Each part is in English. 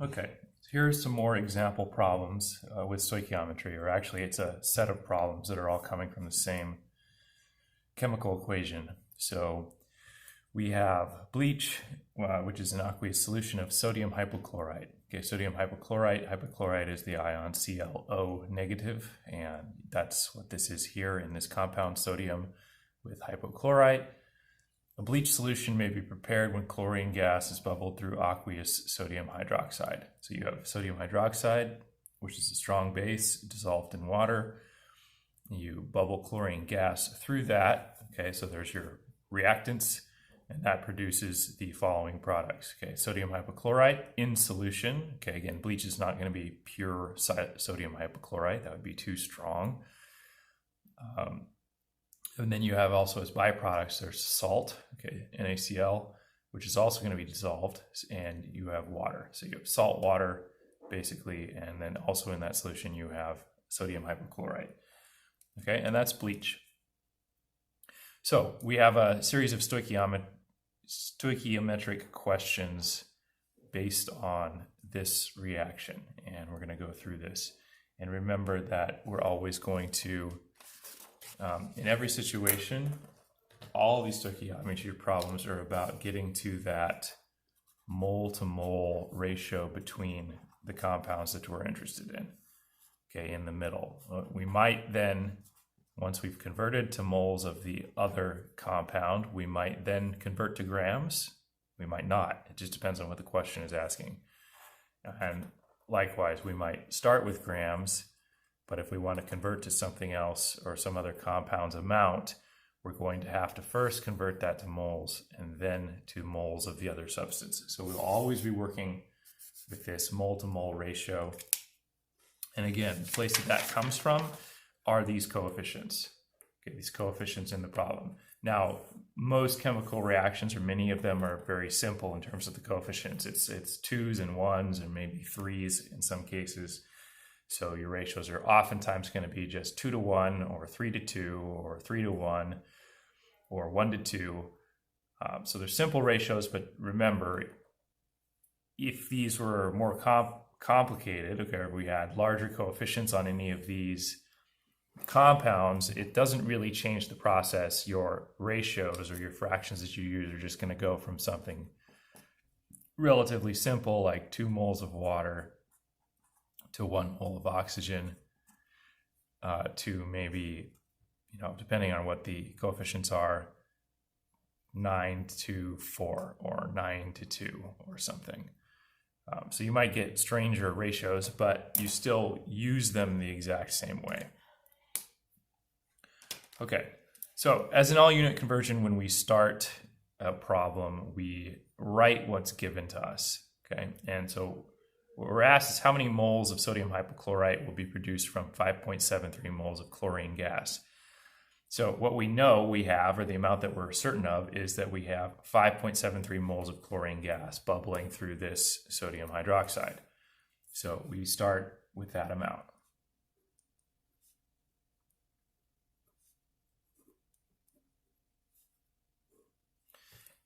Okay, here's some more example problems with stoichiometry, or actually it's a set of problems that are all coming from the same chemical equation. So we have bleach, which is an aqueous solution of sodium hypochlorite. Okay, sodium hypochlorite is the ion ClO negative, and that's what this is here in this compound, sodium with hypochlorite. A bleach solution may be prepared when chlorine gas is bubbled through aqueous sodium hydroxide. So you have sodium hydroxide, which is a strong base dissolved in water. You bubble chlorine gas through that. Okay, so there's your reactants, and that produces the following products. Okay, sodium hypochlorite in solution. Okay, again, bleach is not going to be pure sodium hypochlorite. That would be too strong. And then you have also as byproducts, there's salt, okay, NaCl, which is also going to be dissolved, and you have water. So you have salt water, basically, and then also in that solution you have sodium hypochlorite. Okay, and that's bleach. So we have a series of stoichiometric questions based on this reaction, and we're going to go through this. And remember that we're always going to in every situation, all of these stoichiometry problems are about getting to that mole-to-mole ratio between the compounds that we're interested in, okay, in the middle. We might then, once we've converted to moles of the other compound, we might then convert to grams. We might not. It just depends on what the question is asking. And likewise, we might start with grams, but if we want to convert to something else or some other compound's amount, we're going to have to first convert that to moles and then to moles of the other substance. So we'll always be working with this mole-to-mole ratio. And again, the place that comes from are these coefficients. Okay, these coefficients in the problem. Now, most chemical reactions, or many of them, are very simple in terms of the coefficients. It's 2s and 1s and maybe 3s in some cases. So your ratios are oftentimes going to be just 2 to 1 or 3 to 2 or 3 to 1 or 1 to 2. So they're simple ratios, but remember, if these were more complicated, okay, if we had larger coefficients on any of these compounds, it doesn't really change the process. Your ratios or your fractions that you use are just going to go from something relatively simple like 2 moles of water to 1 mole of oxygen, to maybe, depending on what the coefficients are, 9 to 4 or 9 to 2 or something. So you might get stranger ratios, but you still use them the exact same way. Okay, so as an all-unit conversion, when we start a problem, we write what's given to us, okay? And so what we're asked is how many moles of sodium hypochlorite will be produced from 5.73 moles of chlorine gas. So what we know we have, or the amount that we're certain of, is that we have 5.73 moles of chlorine gas bubbling through this sodium hydroxide. So we start with that amount.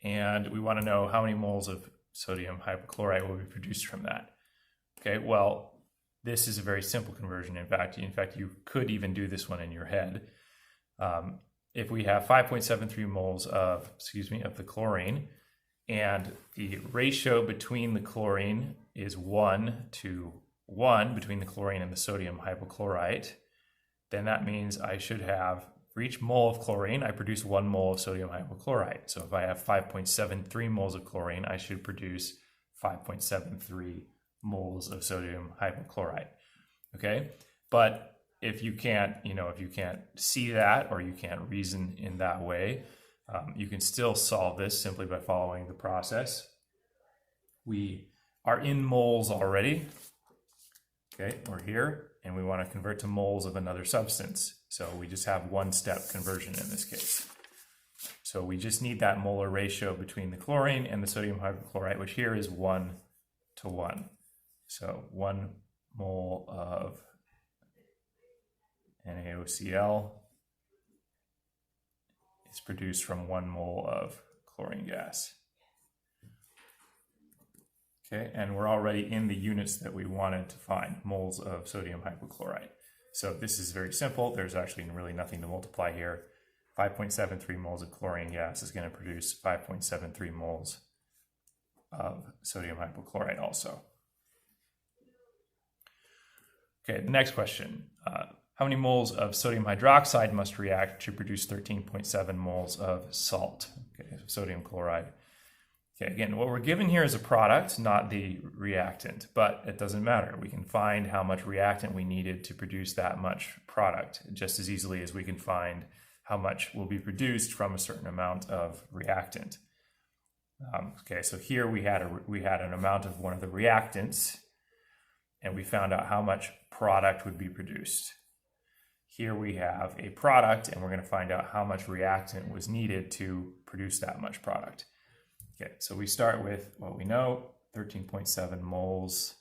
And we want to know how many moles of sodium hypochlorite will be produced from that. Okay, well, this is a very simple conversion. In fact, you could even do this one in your head. If we have 5.73 moles of the chlorine, and the ratio between the chlorine is 1 to 1 between the chlorine and the sodium hypochlorite, then that means I should have, for each mole of chlorine, I produce 1 mole of sodium hypochlorite. So if I have 5.73 moles of chlorine, I should produce 5.73 moles of sodium hypochlorite. Okay, but if you can't see that, or you can't reason in that way, you can still solve this simply by following the process. We are in moles already. Okay, we're here, and we want to convert to moles of another substance. So we just have one-step conversion in this case. So we just need that molar ratio between the chlorine and the sodium hypochlorite, which here is 1 to 1. So 1 mole of NaOCl is produced from 1 mole of chlorine gas. Okay, and we're already in the units that we wanted to find, moles of sodium hypochlorite. So this is very simple. There's actually really nothing to multiply here. 5.73 moles of chlorine gas is going to produce 5.73 moles of sodium hypochlorite also. Okay, the next question. How many moles of sodium hydroxide must react to produce 13.7 moles of salt, okay, sodium chloride? Okay, again, what we're given here is a product, not the reactant, but it doesn't matter. We can find how much reactant we needed to produce that much product just as easily as we can find how much will be produced from a certain amount of reactant. Okay, so here we had an amount of one of the reactants, and we found out how much product would be produced. Here we have a product, and we're going to find out how much reactant was needed to produce that much product. Okay, so we start with what we know, 13.7 moles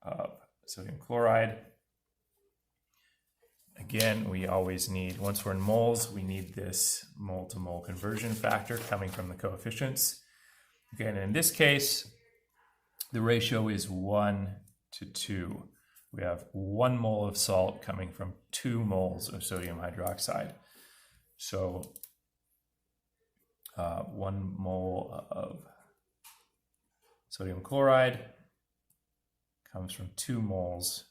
of sodium chloride. Again, we always need, once we're in moles, we need this mole to mole conversion factor coming from the coefficients. Okay, and in this case, the ratio is 1 to 2. We have 1 mole of salt coming from 2 moles of sodium hydroxide. So 1 mole of sodium chloride comes from 2 moles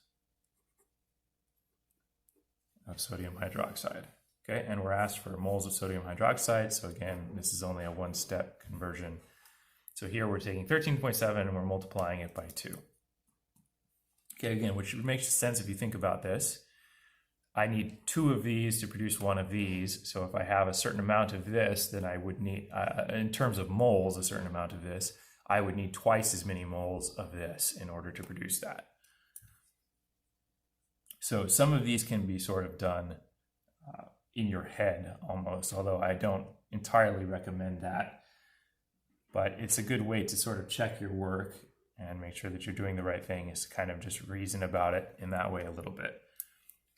of sodium hydroxide. Okay, and we're asked for moles of sodium hydroxide. So again, this is only a one-step conversion. So here we're taking 13.7 and we're multiplying it by 2. Okay, again, which makes sense if you think about this. I need 2 of these to produce 1 of these. So if I have a certain amount of this, then I would need, in terms of moles, a certain amount of this, I would need twice as many moles of this in order to produce that. So some of these can be sort of done in your head almost, although I don't entirely recommend that. But it's a good way to sort of check your work and make sure that you're doing the right thing, is to kind of just reason about it in that way a little bit.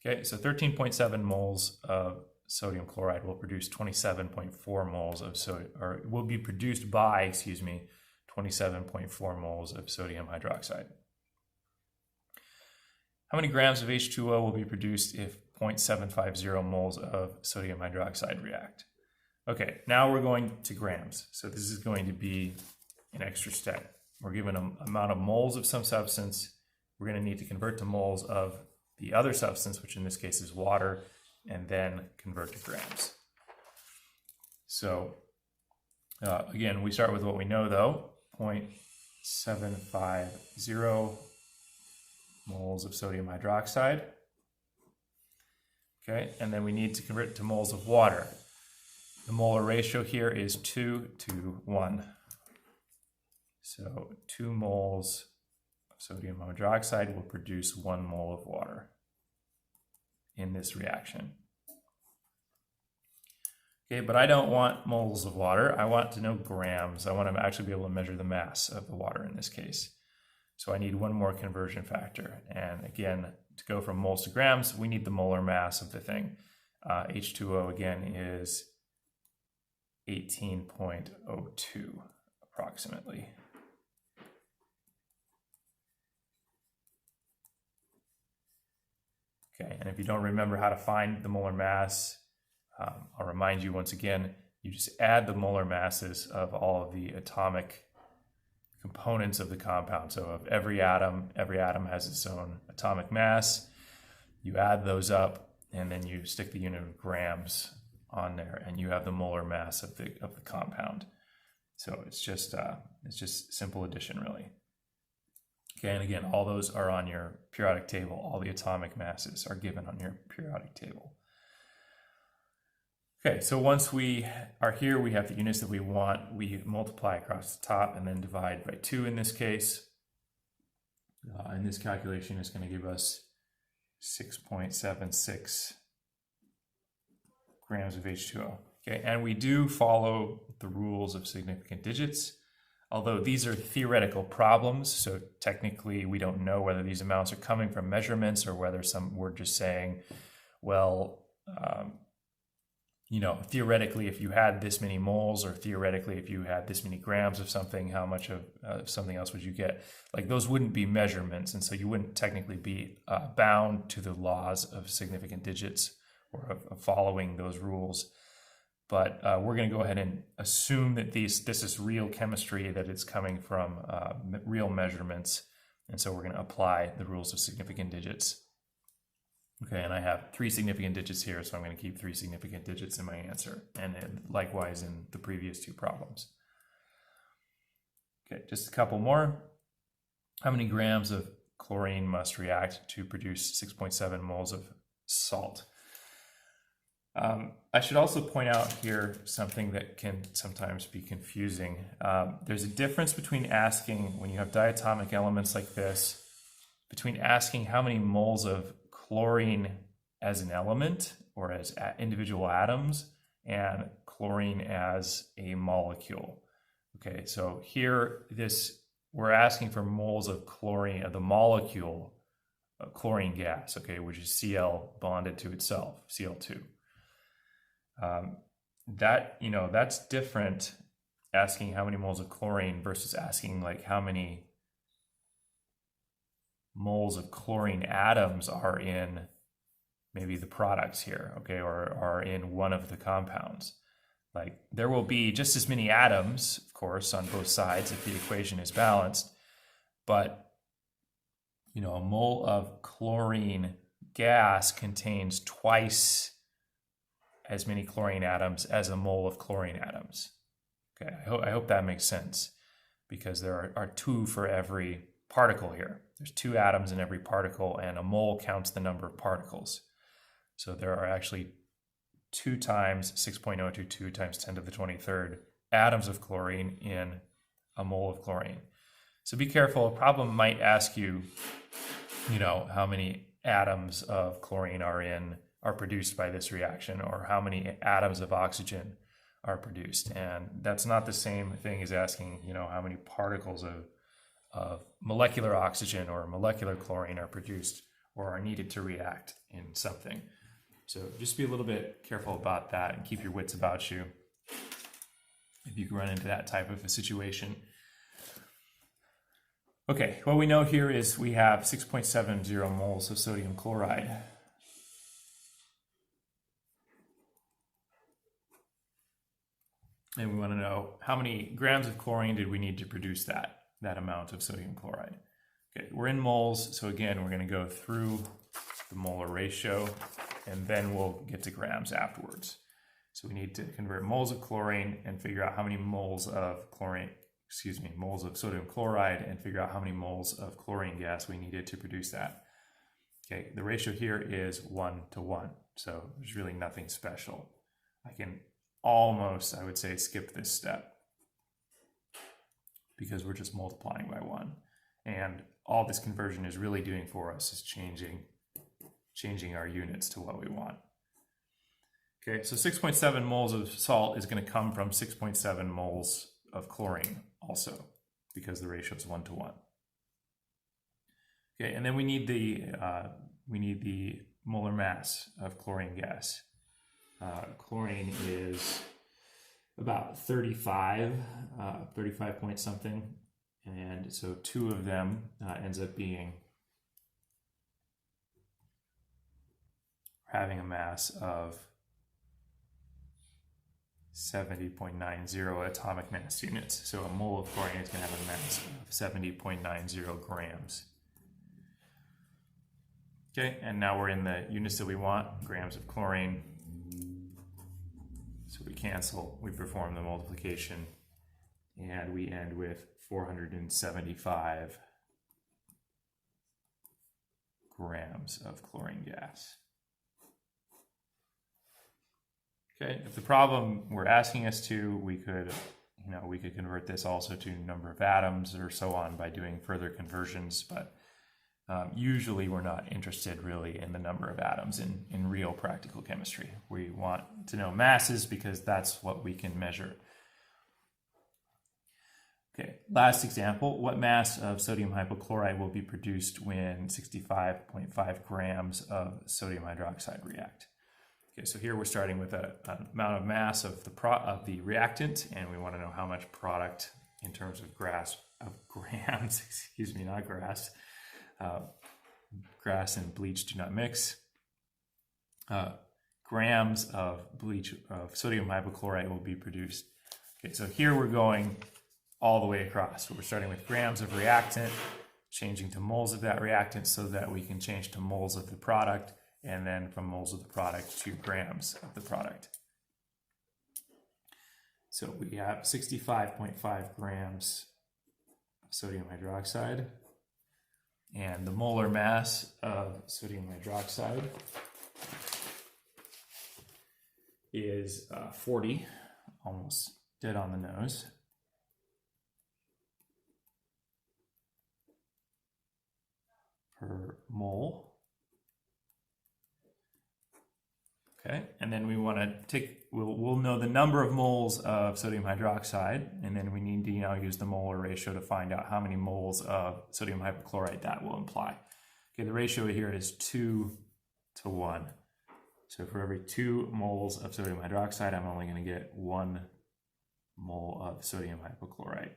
Okay, so 13.7 moles of sodium chloride will produce 27.4 moles of sodium, or will be produced by, 27.4 moles of sodium hydroxide. How many grams of H2O will be produced if 0.750 moles of sodium hydroxide react? Okay, now we're going to grams. So this is going to be an extra step. We're given an amount of moles of some substance. We're going to need to convert to moles of the other substance, which in this case is water, and then convert to grams. So again, we start with what we know though, 0.750 moles of sodium hydroxide. Okay, and then we need to convert it to moles of water. The molar ratio here is 2 to 1. So 2 moles of sodium hydroxide will produce 1 mole of water in this reaction. Okay, but I don't want moles of water. I want to know grams. I want to actually be able to measure the mass of the water in this case. So I need 1 more conversion factor. And again, to go from moles to grams, we need the molar mass of the thing. H2O again is 18.02 approximately. Okay, and if you don't remember how to find the molar mass, I'll remind you once again, you just add the molar masses of all of the atomic components of the compound. So of every atom has its own atomic mass. You add those up, and then you stick the unit of grams on there, and you have the molar mass of the compound. So it's just simple addition, really. Okay, and again, all those are on your periodic table. All the atomic masses are given on your periodic table. Okay, so once we are here, we have the units that we want. We multiply across the top and then divide by 2 in this case. And this calculation is going to give us 6.76 grams of H2O. Okay, and we do follow the rules of significant digits, although these are theoretical problems, so technically we don't know whether these amounts are coming from measurements or whether we're just saying, well, theoretically, if you had this many moles, or theoretically, if you had this many grams of something, how much of something else would you get? Like, those wouldn't be measurements, and so you wouldn't technically be bound to the laws of significant digits or of following those rules. But we're going to go ahead and assume that this is real chemistry, that it's coming from real measurements, and so we're going to apply the rules of significant digits. Okay, and I have 3 significant digits here, so I'm going to keep 3 significant digits in my answer, and likewise in the previous 2 problems. Okay, just a couple more. How many grams of chlorine must react to produce 6.7 moles of salt? I should also point out here something that can sometimes be confusing. There's a difference between asking, when you have diatomic elements like this, between asking how many moles of chlorine as an element or as individual atoms and chlorine as a molecule. Okay, so here we're asking for moles of chlorine, the molecule chlorine gas, okay, which is Cl bonded to itself, Cl2. That's different, asking how many moles of chlorine versus asking like how many moles of chlorine atoms are in maybe the products here, okay, or are in one of the compounds. Like, there will be just as many atoms, of course, on both sides if the equation is balanced, but a mole of chlorine gas contains twice as many chlorine atoms as a mole of chlorine atoms. Okay, I hope that makes sense, because there are 2 for every particle here. There's 2 atoms in every particle, and a mole counts the number of particles. So there are actually 2 times 6.022 times 10 to the 23rd atoms of chlorine in a mole of chlorine. So be careful. A problem might ask you, how many atoms of chlorine are produced by this reaction, or how many atoms of oxygen are produced. And that's not the same thing as asking, how many particles of molecular oxygen or molecular chlorine are produced or are needed to react in something. So just be a little bit careful about that and keep your wits about you if you can run into that type of a situation. Okay, what we know here is we have 6.70 moles of sodium chloride. And we want to know how many grams of chlorine did we need to produce that amount of sodium chloride. Okay, we're in moles, so again, we're going to go through the molar ratio, and then we'll get to grams afterwards. So we need to convert moles of chlorine and figure out how many moles of moles of sodium chloride, and figure out how many moles of chlorine gas we needed to produce that. Okay, the ratio here is 1:1, so there's really nothing special. I can almost, I would say, skip this step because we're just multiplying by 1. And all this conversion is really doing for us is changing our units to what we want. Okay, so 6.7 moles of salt is going to come from 6.7 moles of chlorine also, because the ratio is 1:1. Okay, and then we need the molar mass of chlorine gas. Chlorine is about 35 point something, and so 2 of them ends up having a mass of 70.90 atomic mass units. So a mole of chlorine is going to have a mass of 70.90 grams. Okay, and now we're in the units that we want, grams of chlorine. So we cancel, we perform the multiplication, and we end with 475 grams of chlorine gas. Okay, if the problem were asking us to, we could convert this also to number of atoms or so on by doing further conversions, but usually we're not interested really in the number of atoms in real practical chemistry. We want to know masses because that's what we can measure. Okay, last example. What mass of sodium hypochlorite will be produced when 65.5 grams of sodium hydroxide react? Okay, so here we're starting with an amount of mass of the reactant, and we want to know how much product in terms of grams, excuse me, not grass. Grass and bleach do not mix. Grams of sodium hypochlorite will be produced. Okay, so here we're going all the way across. So we're starting with grams of reactant, changing to moles of that reactant so that we can change to moles of the product, and then from moles of the product to grams of the product. So we have 65.5 grams of sodium hydroxide, and the molar mass of sodium hydroxide is 40, almost dead on the nose. Per mole. Okay, and then we want to we'll know the number of moles of sodium hydroxide, and then we need to now use the molar ratio to find out how many moles of sodium hypochlorite that will imply. Okay, the ratio here is 2 to 1. So for every 2 moles of sodium hydroxide, I'm only going to get 1 mole of sodium hypochlorite.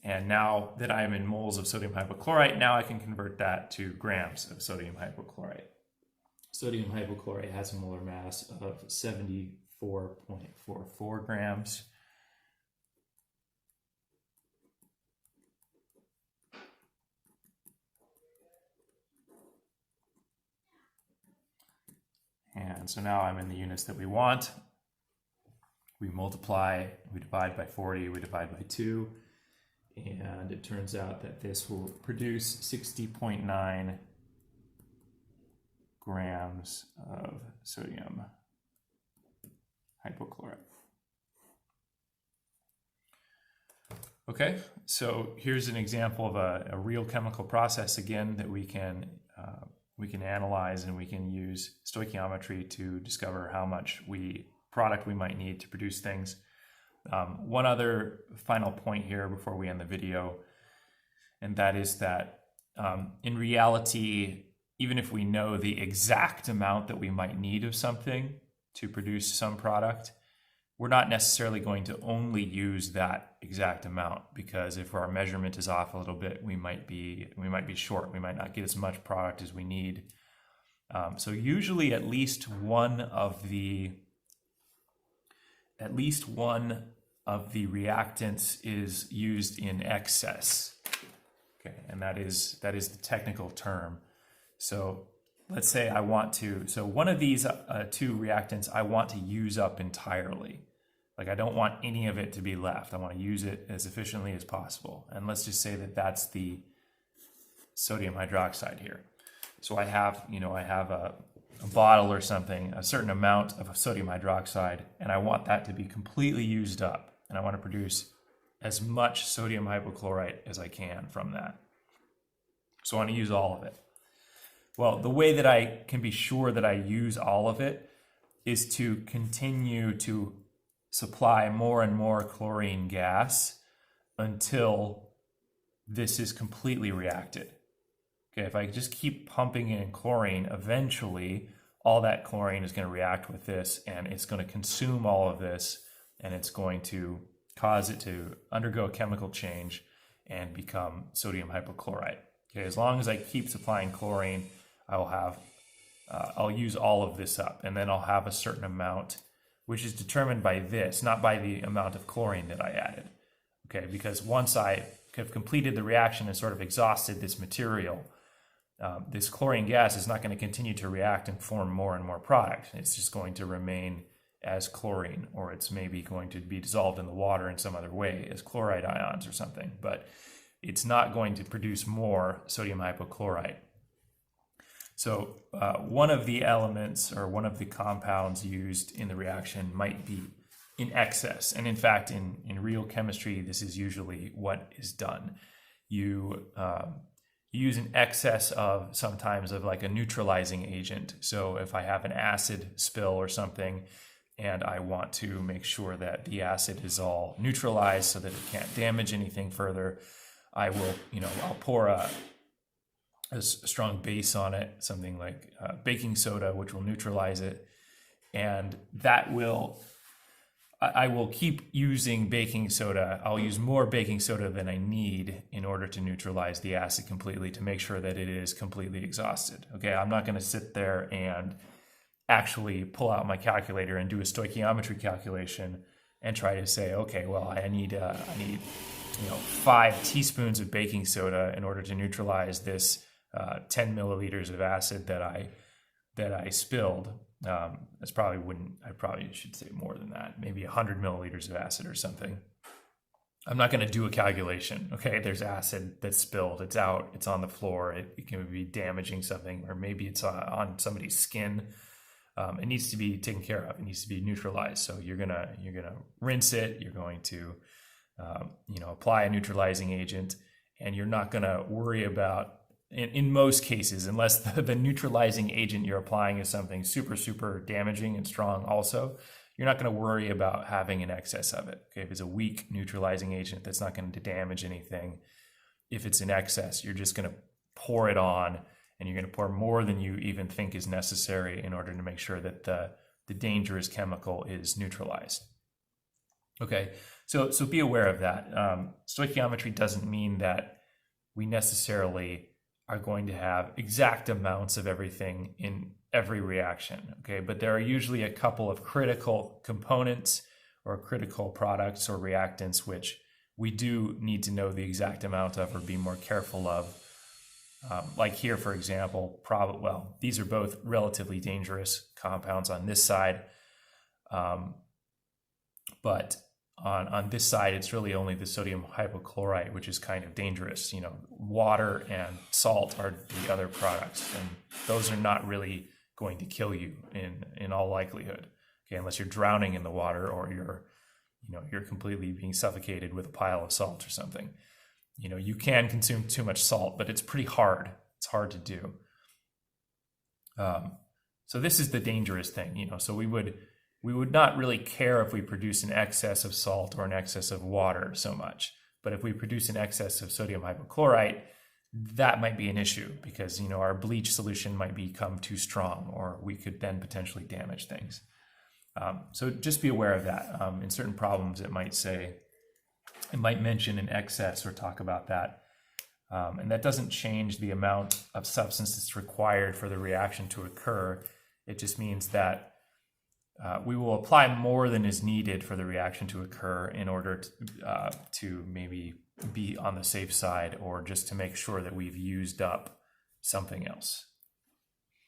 And now that I'm in moles of sodium hypochlorite, now I can convert that to grams of sodium hypochlorite. Sodium hypochlorite has a molar mass of 74.44 grams. And so now I'm in the units that we want. We multiply, we divide by 40, we divide by 2. And it turns out that this will produce 60.9 grams of sodium hypochlorite. Okay, so here's an example of a real chemical process again that we can analyze, and we can use stoichiometry to discover how much product we might need to produce things. One other final point here before we end the video, and that is that in reality, even if we know the exact amount that we might need of something to produce some product, we're not necessarily going to only use that exact amount, because if our measurement is off a little bit, we might be short. We might not get as much product as we need. So usually at least one of the reactants is used in excess. Okay, and that is the technical term. So let's say so one of these 2 reactants I want to use up entirely. Like, I don't want any of it to be left. I want to use it as efficiently as possible. And let's just say that that's the sodium hydroxide here. So I have a bottle or something, a certain amount of sodium hydroxide, and I want that to be completely used up. And I want to produce as much sodium hypochlorite as I can from that. So I want to use all of it. Well, the way that I can be sure that I use all of it is to continue to supply more and more chlorine gas until this is completely reacted. Okay, if I just keep pumping in chlorine, eventually all that chlorine is going to react with this, and it's going to consume all of this, and it's going to cause it to undergo a chemical change and become sodium hypochlorite. Okay, as long as I keep supplying chlorine, I'll use all of this up, and then I'll have a certain amount, which is determined by this, not by the amount of chlorine that I added. Okay, because once I have completed the reaction and sort of exhausted this material, this chlorine gas is not going to continue to react and form more and more product. It's just going to remain as chlorine, or it's maybe going to be dissolved in the water in some other way as chloride ions or something, but it's not going to produce more sodium hypochlorite. So one of the elements or one of the compounds used in the reaction might be in excess. And in fact, in real chemistry, this is usually what is done. You use an excess of sometimes of like a neutralizing agent. So if I have an acid spill or something, and I want to make sure that the acid is all neutralized so that it can't damage anything further, I will, I'll pour a strong base on it, something like baking soda, which will neutralize it. And I will keep using baking soda. I'll use more baking soda than I need in order to neutralize the acid completely, to make sure that it is completely exhausted. Okay, I'm not going to sit there and actually pull out my calculator and do a stoichiometry calculation and try to say, okay, well, I need 5 teaspoons of baking soda in order to neutralize this 10 milliliters of acid that I spilled. I probably should say more than that, maybe 100 milliliters of acid or something. I'm not going to do a calculation. Okay, there's acid that's spilled, it's out, it's on the floor, it can be damaging something, or maybe it's on somebody's skin. It needs to be taken care of. It needs to be neutralized. So you're gonna rinse it. You're going to apply a neutralizing agent, and you're not gonna worry about, in most cases, unless the neutralizing agent you're applying is something super, super damaging and strong also, you're not going to worry about having an excess of it. Okay, if it's a weak neutralizing agent that's not going to damage anything, if it's in excess, you're just going to pour it on, and you're going to pour more than you even think is necessary in order to make sure that the dangerous chemical is neutralized. Okay, so be aware of that. Stoichiometry doesn't mean that we necessarily are going to have exact amounts of everything in every reaction, okay? But there are usually a couple of critical components or critical products or reactants which we do need to know the exact amount of or be more careful of. Like here, for example, these are both relatively dangerous compounds on this side, but on this side, it's really only the sodium hypochlorite, which is kind of dangerous. Water and salt are the other products, and those are not really going to kill you in all likelihood. Okay, unless you're drowning in the water or you're completely being suffocated with a pile of salt or something. You can consume too much salt, but it's pretty hard. It's hard to do. So this is the dangerous thing. So we would not really care if we produce an excess of salt or an excess of water so much. But if we produce an excess of sodium hypochlorite, that might be an issue because, our bleach solution might become too strong, or we could then potentially damage things. So just be aware of that. In certain problems, it might mention an excess or talk about that. And that doesn't change the amount of substance that's required for the reaction to occur. It just means that we will apply more than is needed for the reaction to occur in order to maybe be on the safe side, or just to make sure that we've used up something else.